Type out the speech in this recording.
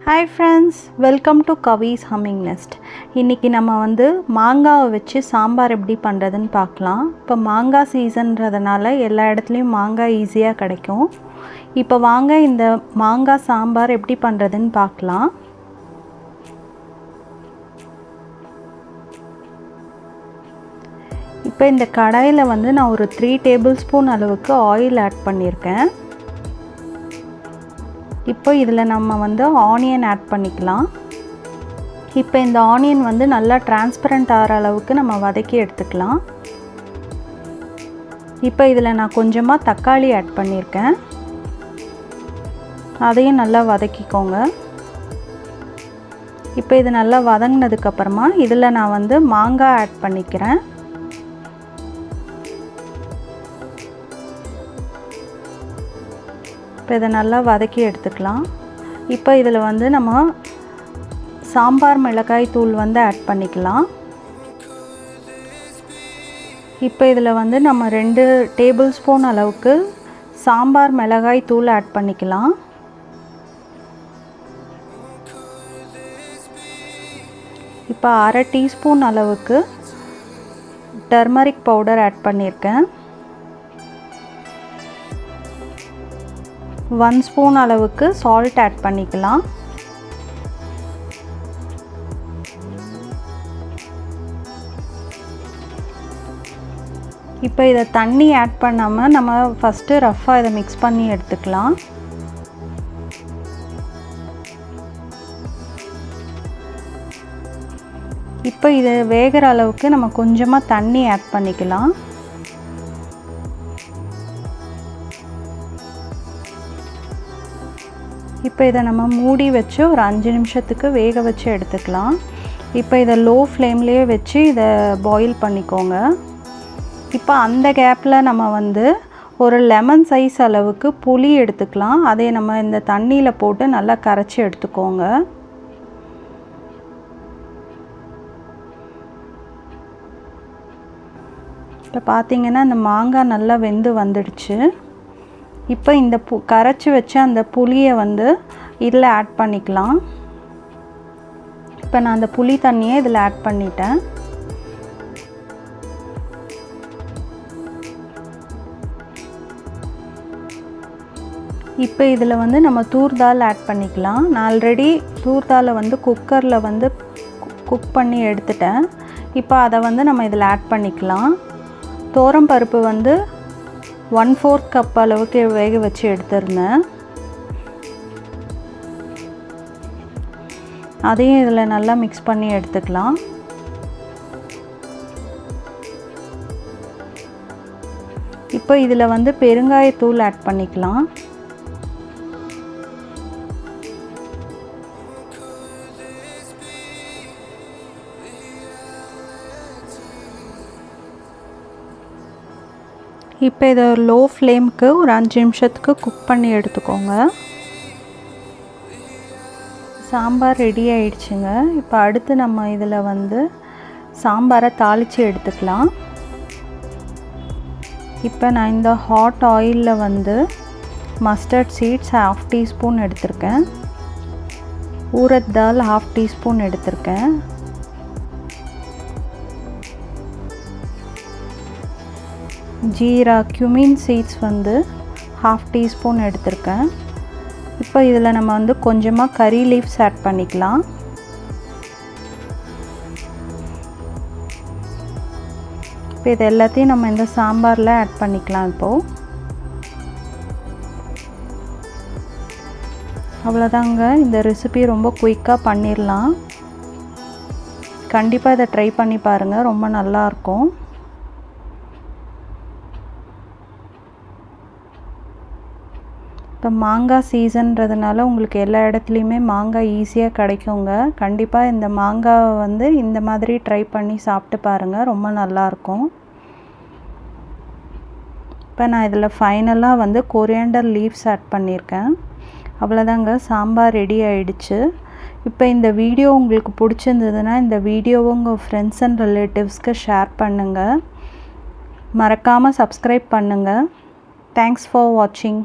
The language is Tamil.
Hi friends, welcome to Kavi's Humming Nest. இன்னைக்கு நம்ம மாங்காவை வச்சு சாம்பார் எப்படி பண்றதுன்னு பார்க்கலாம். இப்போ மாங்காய் சீசன்றதனால எல்லா இடத்துலயும் மாங்காய் ஈஸியா கிடைக்கும். இப்போ வாங்க இந்த மாங்காய் சாம்பார் எப்படி பண்றதுன்னு பார்க்கலாம். இப்போ இந்த கடாயில நான் ஒரு 3 டேபிள்ஸ்பூன் அளவுக்கு ஆயில் ஆட் பண்ணியிருக்கேன். இப்போ இதில் நம்ம ஆனியன் ஆட் பண்ணிக்கலாம். இப்போ இந்த ஆனியன் நல்லா டிரான்ஸ்பரண்ட் ஆகிற அளவுக்கு நம்ம வதக்கி எடுத்துக்கலாம். இப்போ இதில் நான் கொஞ்சமாக தக்காளி ஆட் பண்ணியிருக்கேன். அதையும் நல்லா வதக்கிக்கோங்க. இப்போ இது நல்லா வதங்கினதுக்கப்புறமா இதில் நான் மாங்காய் ஆட் பண்ணிக்கிறேன். இப்போ இதை நல்லா வதக்கி எடுத்துக்கலாம். இப்போ இதில் நம்ம சாம்பார் மிளகாய் தூள் ஆட் பண்ணிக்கலாம். இப்போ இதில் நம்ம 2 டேபிள் ஸ்பூன் அளவுக்கு சாம்பார் மிளகாய் தூள் ஆட் பண்ணிக்கலாம். இப்போ 1/2 டீஸ்பூன் அளவுக்கு டர்மரிக் பவுடர் ஆட் பண்ணியிருக்கேன். 1 ஸ்பூன் அளவுக்கு சால்ட் ஆட் பண்ணிக்கலாம். இப்போ இதை தண்ணி ஆட் பண்ணாமல் நம்ம ஃபஸ்ட்டு ரஃப்பாக இதை மிக்ஸ் பண்ணி எடுத்துக்கலாம். இப்போ இது வேகிற அளவுக்கு நம்ம கொஞ்சமாக தண்ணி ஆட் பண்ணிக்கலாம். இப்போ இதை நம்ம மூடி வச்சு ஒரு 5 நிமிஷத்துக்கு வேக வச்சு எடுத்துக்கலாம். இப்போ இதை லோ ஃப்ளேம்லேயே வச்சு இதை பாயில் பண்ணிக்கோங்க. இப்போ அந்த கேப்பில் நம்ம ஒரு லெமன் சைஸ் அளவுக்கு புளி எடுத்துக்கலாம். அதை நம்ம இந்த தண்ணியில் போட்டு நல்லா கரைச்சி எடுத்துக்கோங்க. இப்போ பார்த்திங்கன்னா இந்த மாங்காய் நல்லா வெந்து வந்துடுச்சு. இப்போ இந்த கரைச்சி வச்ச அந்த புளியை இதில் ஆட் பண்ணிக்கலாம். இப்போ நான் அந்த புளி தண்ணியை இதில் ஆட் பண்ணிட்டேன். இப்போ இதில் நம்ம தூர் தால் ஆட் பண்ணிக்கலாம். நான் ஆல்ரெடி தூர் தாலை குக்கரில் குக் பண்ணி எடுத்துட்டேன். இப்போ அதை நம்ம இதில் ஆட் பண்ணிக்கலாம். தோரம் பருப்பு 1/4 கப் அளவுக்கு வேக வச்சு எடுத்துருந்தேன். அதையும் இதில் நல்லா மிக்ஸ் பண்ணி எடுத்துக்கலாம். இப்போ இதில் பெருங்காயத்தூள் ஆட் பண்ணிக்கலாம். இப்போ இதை லோ ஃப்ளேமுக்கு ஒரு 5 நிமிஷத்துக்கு குக் பண்ணி எடுத்துக்கோங்க. சாம்பார் ரெடி ஆயிடுச்சுங்க. இப்போ அடுத்து நம்ம இதில் சாம்பாரை தாளித்து எடுத்துக்கலாம். இப்போ நான் இந்த ஹாட் ஆயிலில் மஸ்டர்ட் சீட்ஸ் 1/2 டீஸ்பூன் எடுத்திருக்கேன். ஊரத் தால் 1/2 டீஸ்பூன் எடுத்திருக்கேன். ஜீரா cumin சீட்ஸ் 1/2 டீஸ்பூன் எடுத்திருக்கேன். இப்போ இதில் நம்ம கொஞ்சமாக கறி லீவ்ஸ் ஆட் பண்ணிக்கலாம். இப்போ இது எல்லாத்தையும் நம்ம இந்த சாம்பாரில் ஆட் பண்ணிக்கலாம். இப்போது அவ்வளோதாங்க. இந்த ரெசிபி ரொம்ப குயிக்காக பண்ணிடலாம். கண்டிப்பாக இதை ட்ரை பண்ணி பாருங்கள், ரொம்ப நல்லாயிருக்கும். இப்போ மாங்காய் சீசன்றதுனால உங்களுக்கு எல்லா இடத்துலையுமே மாங்காய் ஈஸியாக கிடைக்குங்க. கண்டிப்பாக இந்த மாங்காவை இந்த மாதிரி ட்ரை பண்ணி சாப்பிட்டு பாருங்கள், ரொம்ப நல்லாயிருக்கும். இப்போ நான் இதில் ஃபைனலாக கொரியாண்டர் லீவ்ஸ் ஆட் பண்ணியிருக்கேன். அவ்வளோதாங்க, சாம்பார் ரெடி ஆயிடுச்சு. இப்போ இந்த வீடியோ உங்களுக்கு பிடிச்சிருந்ததுன்னா இந்த வீடியோவை உங்கள் ஃப்ரெண்ட்ஸ் அண்ட் ரிலேட்டிவ்ஸ்க்கு ஷேர் பண்ணுங்கள். மறக்காமல் சப்ஸ்கிரைப் பண்ணுங்கள். தேங்க்ஸ் ஃபார் வாட்சிங்.